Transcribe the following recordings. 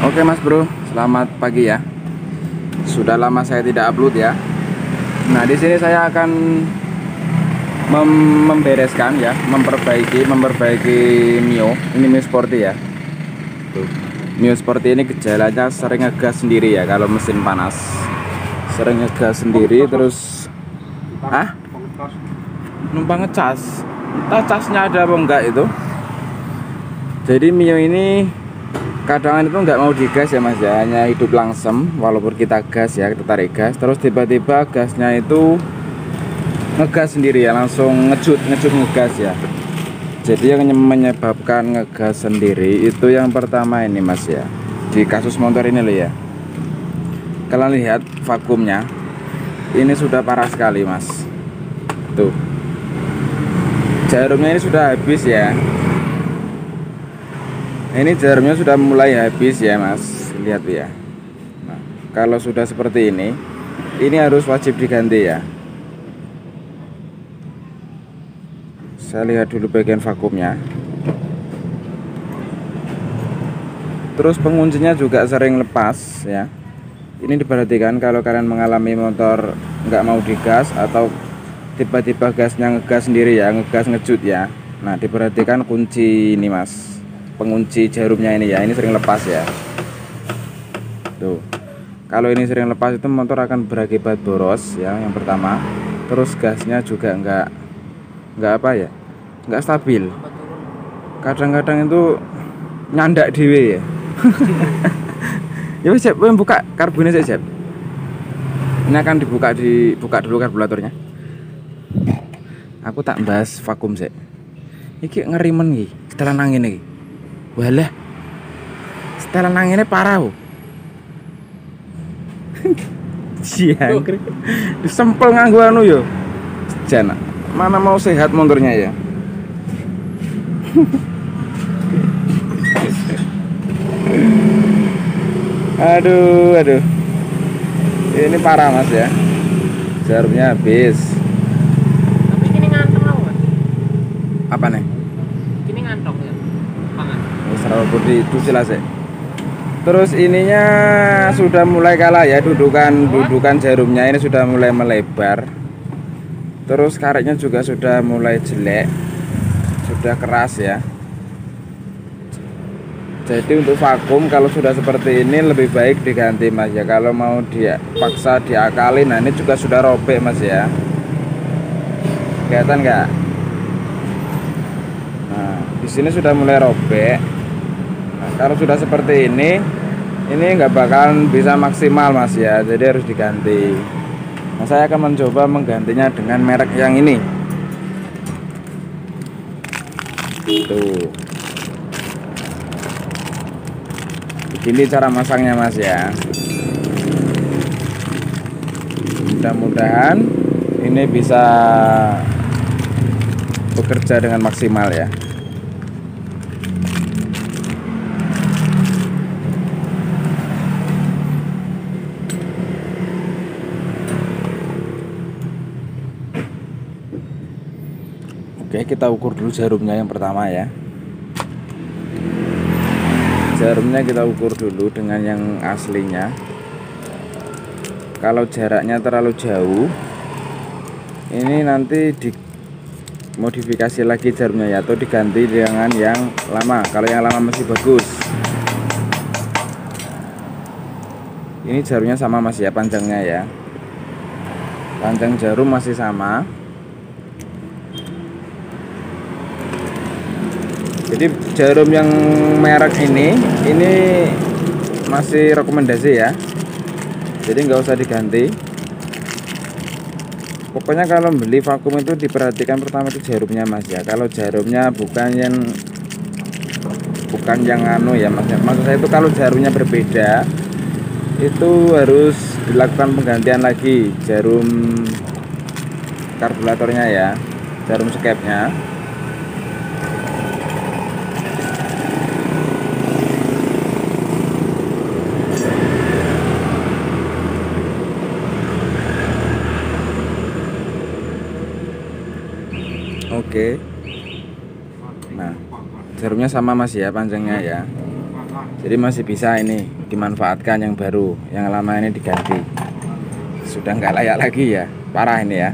Oke Mas Bro, selamat pagi ya. Sudah lama saya tidak upload ya. Nah, di sini saya akan membereskan ya, memperbaiki Mio. Ini Mio Sporty ya. Tuh. Mio Sporty ini gejalanya sering ngegas sendiri ya kalau mesin panas. Sering ngegas sendiri terus numpang ngecas. Entah casnya ada apa enggak itu. Jadi Mio ini kadang itu nggak mau digas ya Mas ya, hanya hidup langsem walaupun kita gas ya, kita tarik gas terus tiba-tiba gasnya itu ngegas sendiri ya, langsung ngecut ngegas ya. Jadi yang menyebabkan ngegas sendiri itu yang pertama ini Mas ya, di kasus motor ini loh ya. Kalian lihat vakumnya ini sudah parah sekali Mas. Tuh, jarumnya ini sudah habis ya. Ini jarumnya sudah mulai habis ya Mas, lihat ya. Nah, kalau sudah seperti ini harus wajib diganti ya. Saya lihat dulu bagian vakumnya. Terus penguncinya juga sering lepas ya. Ini diperhatikan kalau kalian mengalami motor nggak mau digas atau tiba-tiba gasnya ngegas sendiri ya, ngegas ngecut ya. Nah, diperhatikan kunci ini Mas, pengunci jarumnya ini ya, ini sering lepas ya. Tuh, kalau ini sering lepas itu motor akan berakibat boros ya, yang pertama. Terus gasnya juga nggak apa ya, nggak stabil. Kadang-kadang itu nyandak dewe ya. Ya wis, buka karbonnya saja. Ini akan dibuka dulu karburatornya. Aku tak bahas vakum sih. Iki ngerimen iki, setelan angin iki. Walah, setelan anginnya parah oh. Siangkrik disempel nganggo anu yo. Jana, mana mau sehat motornya ya. Aduh. Ini parah Mas ya. Jarumnya habis. Tapi ini ngantong apa? Apa nih? Ini ngantong ya. Pangan. Serau putih itu jelas ya. Terus ininya sudah mulai kalah ya, dudukan jarumnya ini sudah mulai melebar. Terus karetnya juga sudah mulai jelek, sudah keras ya. Jadi untuk vakum kalau sudah seperti ini lebih baik diganti Mas ya. Kalau mau dia paksa diakalin, nah ini juga sudah robek Mas ya. Kelihatan nggak? Nah, di sini sudah mulai robek. Nah, kalau sudah seperti ini nggak bakalan bisa maksimal Mas ya. Jadi harus diganti. Nah, saya akan mencoba menggantinya dengan merek yang ini. Tuh. Ini cara masangnya Mas ya. Mudah-mudahan ini bisa bekerja dengan maksimal ya. Oke, kita ukur dulu jarumnya yang pertama ya. Jarumnya kita ukur dulu dengan yang aslinya. Kalau jaraknya terlalu jauh, ini nanti dimodifikasi lagi jarumnya ya, atau diganti dengan yang lama. Kalau yang lama masih bagus. Ini jarumnya sama Mas ya, panjangnya ya. Panjang jarum masih sama. Jadi jarum yang merek ini masih rekomendasi ya. Jadi nggak usah diganti. Pokoknya kalau beli vakum itu diperhatikan pertama itu jarumnya Mas ya. Kalau jarumnya bukan yang anu ya Mas. Maksud saya itu kalau jarumnya berbeda itu harus dilakukan penggantian lagi jarum karburatornya ya, jarum skepnya. Oke. Nah, jarumnya sama Mas ya, panjangnya ya. Jadi masih bisa ini dimanfaatkan yang baru, yang lama ini diganti. Sudah nggak layak lagi ya, parah ini ya.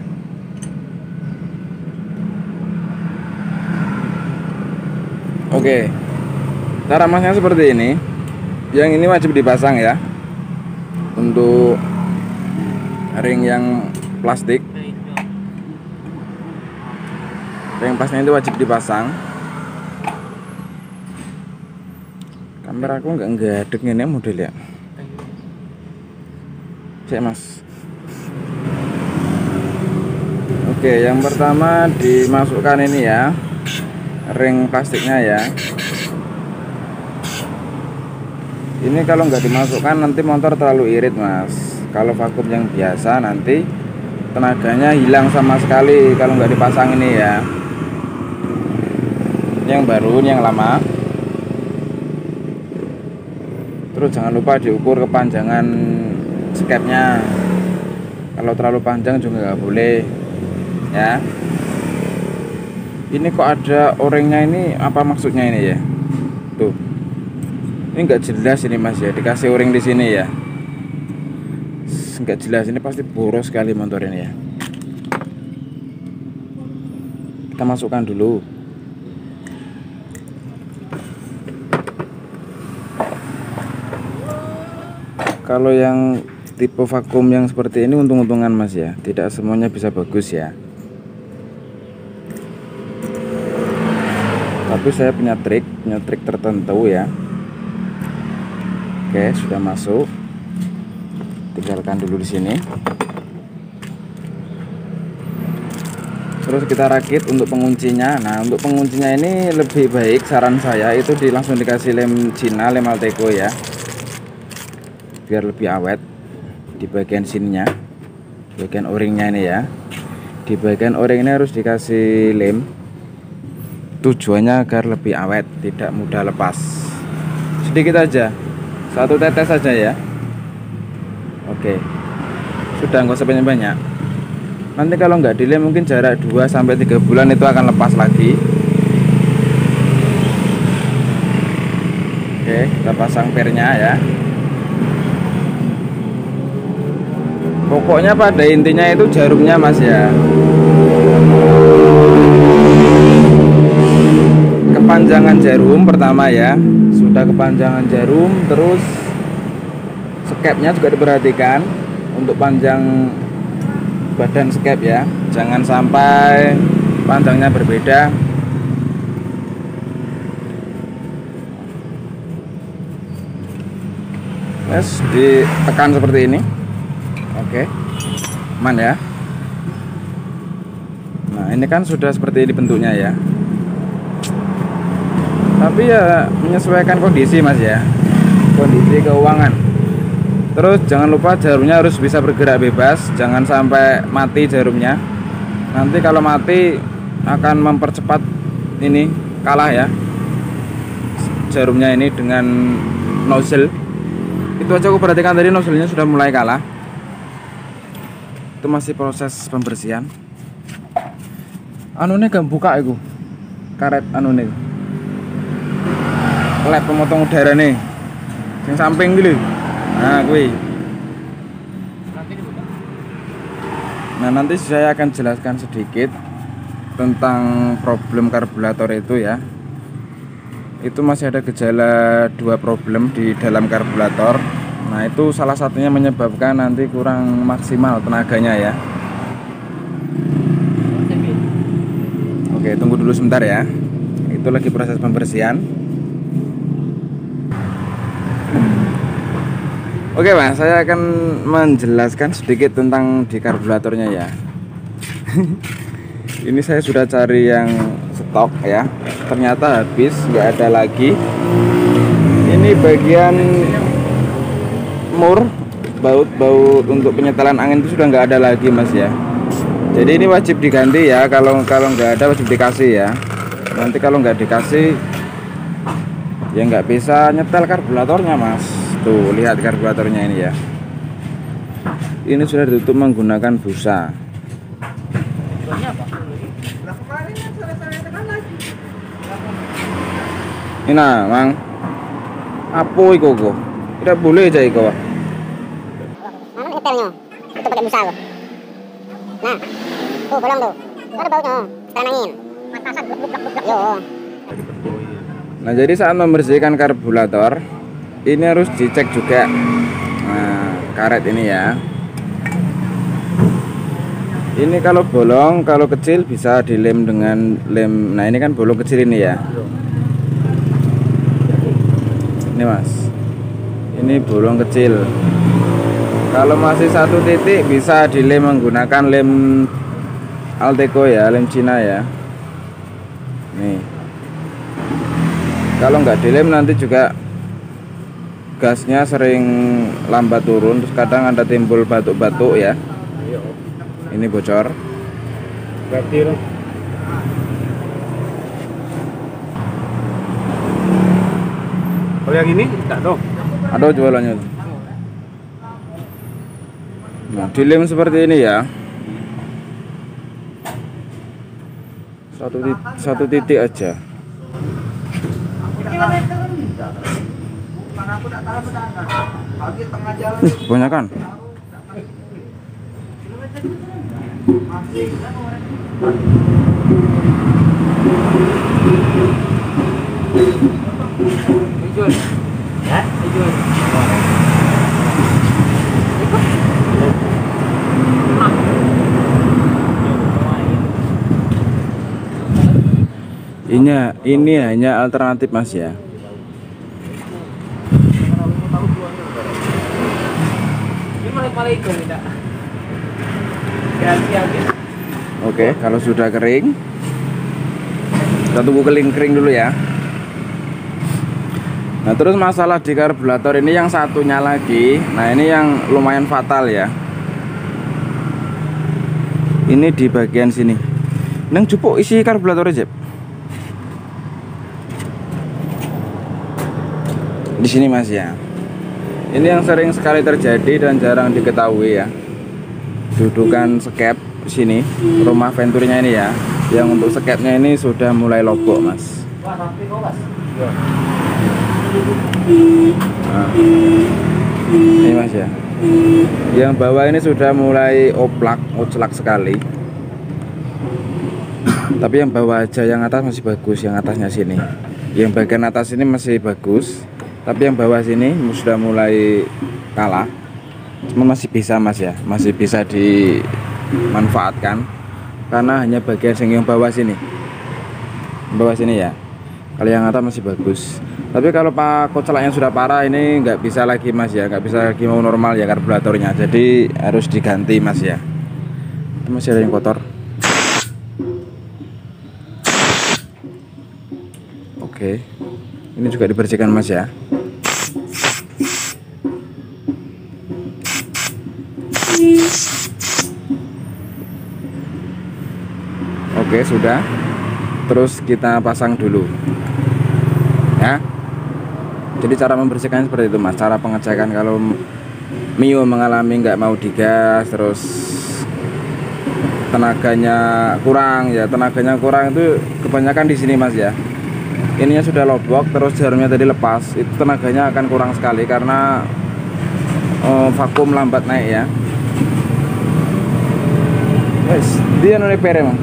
Oke, cara masnya seperti ini. Yang ini wajib dipasang ya. Untuk ring yang plastik, ring pasnya itu wajib dipasang. Kamera aku nggak ngadeg ini model ya. Cek mas. Oke, yang pertama dimasukkan ini ya, ring plastiknya ya. Ini kalau nggak dimasukkan nanti motor terlalu irit mas. Kalau vakum yang biasa nanti tenaganya hilang sama sekali kalau nggak dipasang ini ya. Yang baru, ini yang lama. Terus jangan lupa diukur kepanjangan skepnya. Kalau terlalu panjang juga nggak boleh ya. Ini kok ada o-ringnya, ini apa maksudnya ini ya? Tuh, ini nggak jelas ini mas ya, dikasih o-ring di sini ya. Nggak jelas, ini pasti boros sekali motor ini ya. Kita masukkan dulu. Kalau yang tipe vakum yang seperti ini untung-untungan mas ya, tidak semuanya bisa bagus ya. Tapi saya punya trik tertentu ya. Oke, sudah masuk. Tinggalkan dulu di sini. Terus kita rakit untuk penguncinya. Nah, untuk penguncinya ini lebih baik saran saya itu langsung dikasih lem Cina, lem Alteco ya. Biar lebih awet di bagian sininya, bagian o-ringnya ini ya. Di bagian o-ring ini harus dikasih lem, tujuannya agar lebih awet, tidak mudah lepas. Sedikit aja, 1 tetes saja ya. Oke, sudah, nggak usah banyak-banyak. Nanti kalau nggak dilem mungkin jarak 2-3 bulan itu akan lepas lagi. Oke, kita pasang pernya ya. Pokoknya pada intinya itu jarumnya mas ya. Kepanjangan jarum pertama ya. Sudah kepanjangan jarum, terus skepnya juga diperhatikan untuk panjang badan skep ya. Jangan sampai panjangnya berbeda. Yes, ditekan seperti ini. Oke, aman ya. Nah, ini kan sudah seperti ini bentuknya ya. Tapi ya menyesuaikan kondisi mas ya, kondisi keuangan. Terus jangan lupa jarumnya harus bisa bergerak bebas, jangan sampai mati jarumnya. Nanti kalau mati akan mempercepat ini, kalah ya jarumnya ini dengan nozzle. Itu aja aku perhatikan tadi, nozzle-nya sudah mulai kalah. Itu masih proses pembersihan. Anu ini gak buka itu, karet anu nih, led pemotong udara nih, yang samping dulu. Nah gue. Nah nanti saya akan jelaskan sedikit tentang problem karburator itu ya. Itu masih ada gejala 2 problem di dalam karburator. Nah itu salah satunya menyebabkan nanti kurang maksimal tenaganya ya. Oke, tunggu dulu sebentar ya. Itu lagi proses pembersihan. Oke mas, saya akan menjelaskan sedikit tentang di karburatornya ya. Ini saya sudah cari yang stok ya. Ternyata habis, nggak ada lagi. Ini bagian mur, baut untuk penyetelan angin itu sudah nggak ada lagi mas ya. Jadi ini wajib diganti ya. Kalau nggak ada wajib dikasih ya. Nanti kalau nggak dikasih ya nggak bisa nyetel karburatornya mas. Tuh lihat karburatornya ini ya. Ini sudah ditutup menggunakan busa. Ini nah mang, Apa iku kok? Tidak boleh aja iku. Mana nyetelnya? Itu pakai busa kok. Nah, tuh bolong tuh. Ada baunya. Setelan angin. Matasan bluk. Yo. Nah, jadi saat membersihkan karburator ini harus dicek juga. Nah, karet ini ya. Ini kalau bolong, kalau kecil bisa dilem dengan lem. Nah, ini kan bolong kecil ini ya. Ini Mas. Ini bolong kecil. Kalau masih satu titik bisa dilem menggunakan lem Alteco ya, lem Cina ya. Nih. Kalau nggak dilem nanti juga gasnya sering lambat turun, terus kadang ada timbul batuk-batuk ya. Ini bocor. Berarti loh. Kalau yang ini enggak dong. Ada jualannya. Nah, dilem seperti ini ya. Satu titik aja. Banyak kan? Ijul. Ya, ijul. Ini hanya alternatif Mas ya. Ini malah itu tidak. Ganti. Oke, kalau sudah kering, kita tunggu kering dulu ya. Nah, terus masalah di karburator ini yang satunya lagi. Nah, ini yang lumayan fatal ya. Ini di bagian sini. Neng jupuk isi karburator aja. Di sini Mas ya. Ini yang sering sekali terjadi dan jarang diketahui ya. Dudukan skep sini, rumah Venturinya ini ya. Yang untuk skepnya ini sudah mulai lobok Mas. Nah, ini Mas ya. Yang bawah ini sudah mulai oclak sekali. Tapi yang bawah aja, yang atas masih bagus. Yang atasnya sini, yang bagian atas ini masih bagus. Tapi yang bawah sini sudah mulai kalah. Cuma masih bisa Mas ya, masih bisa dimanfaatkan karena hanya bagian yang bawah sini. Bawah sini ya. Kalau yang atas masih bagus. Tapi kalau pak kocelaknya sudah parah ini nggak bisa lagi Mas ya, nggak bisa lagi mau normal ya karburatornya. Jadi harus diganti Mas ya. Masih ada yang kotor. Oke. Ini juga dibersihkan Mas ya. Oke, sudah. Terus kita pasang dulu ya. Jadi cara membersihkan seperti itu Mas. Cara pengecekan kalau Mio mengalami nggak mau digas, terus tenaganya kurang ya. Tenaganya kurang itu kebanyakan di sini Mas ya. Ininya sudah lobok, terus jarumnya tadi lepas. Itu tenaganya akan kurang sekali karena vakum lambat naik ya. Yes, dia nolak pere Mang.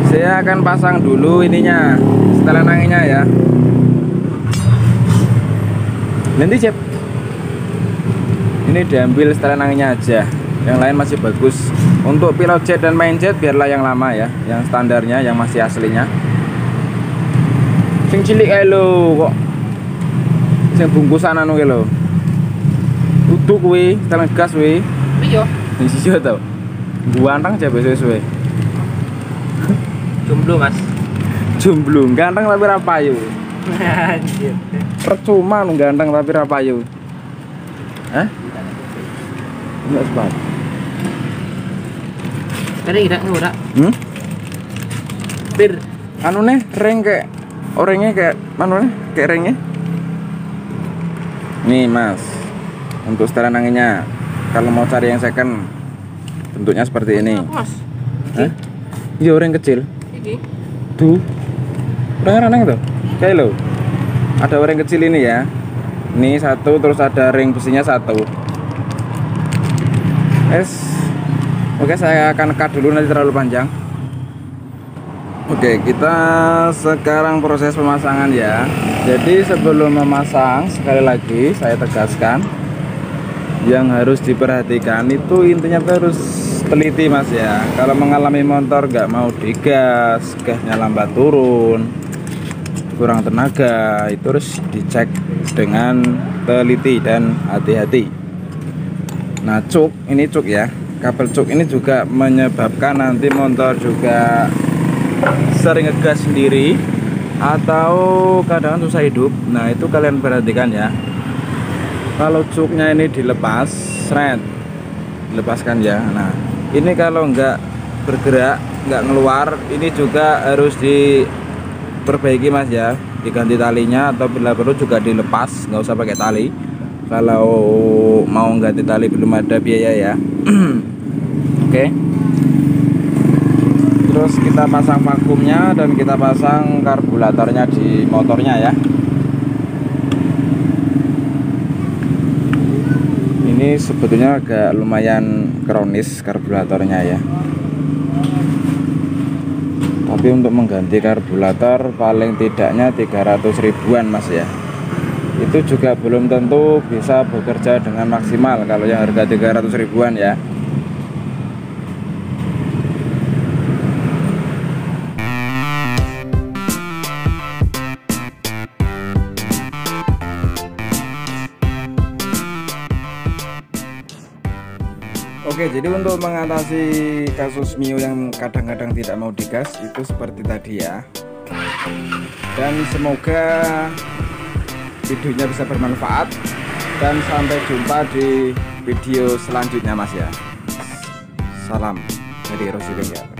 Saya akan pasang dulu ininya, setelan anginnya ya. Nanti cep. Ini diambil setelan anginnya aja. Yang lain masih bagus. Untuk pilot jet dan main jet biarlah yang lama ya, yang standarnya, yang masih aslinya. Sing cilik ae lho kok. Sing bungkusan anu ki lho. Utuh kuwi, setelan gas kuwi. Iya. Di sisi tau. Guantang aja suwe-suwe. Jomblo Mas. Jomblo, ganteng tapi ra payu. Anjir. Percuma nu ganteng tapi ra payu. Hah? Enggak sepat. Tadi tidak ngurah. Bir. Anu nih, ring kayak orangnya kayak mana nih? Kayak ringnya. Nih Mas, untuk setelan anginnya. Kalau mau cari yang second, bentuknya seperti ini. Mas. Hah? Iya, orang kecil. Iki. Tuh. Orang aneh tuh. Kayak lo. ada o-ring kecil ini ya. Ini satu, terus ada ring besinya satu. Oke, saya akan cut dulu, nanti terlalu panjang. Oke, kita sekarang proses pemasangan ya. Jadi sebelum memasang, sekali lagi saya tegaskan, yang harus diperhatikan itu intinya harus teliti mas ya. Kalau mengalami motor nggak mau digas, gasnya lambat turun, kurang tenaga, itu harus dicek dengan teliti dan hati-hati. Nah, cuk ya, kabel cuk ini juga menyebabkan nanti motor juga sering ngegas sendiri atau kadang susah hidup. Nah, itu kalian perhatikan ya. Kalau cuknya ini dilepas, dilepaskan ya. Nah, ini kalau nggak bergerak, nggak ngeluar, ini juga harus diperbaiki mas ya, diganti talinya, atau bila perlu juga dilepas, nggak usah pakai tali. Kalau mau ganti tali belum ada biaya ya. Oke. Terus kita pasang vakumnya dan kita pasang karburatornya di motornya ya. Ini sebetulnya agak lumayan kronis karburatornya ya. Tapi untuk mengganti karburator paling tidaknya 300 ribuan mas ya. Itu juga belum tentu bisa bekerja dengan maksimal kalau yang harga 300 ribuan ya. Oke, jadi untuk mengatasi kasus Mio yang kadang-kadang tidak mau digas itu seperti tadi ya. Dan semoga videonya bisa bermanfaat, dan sampai jumpa di video selanjutnya mas ya. Salam dari Rossi Bengkel.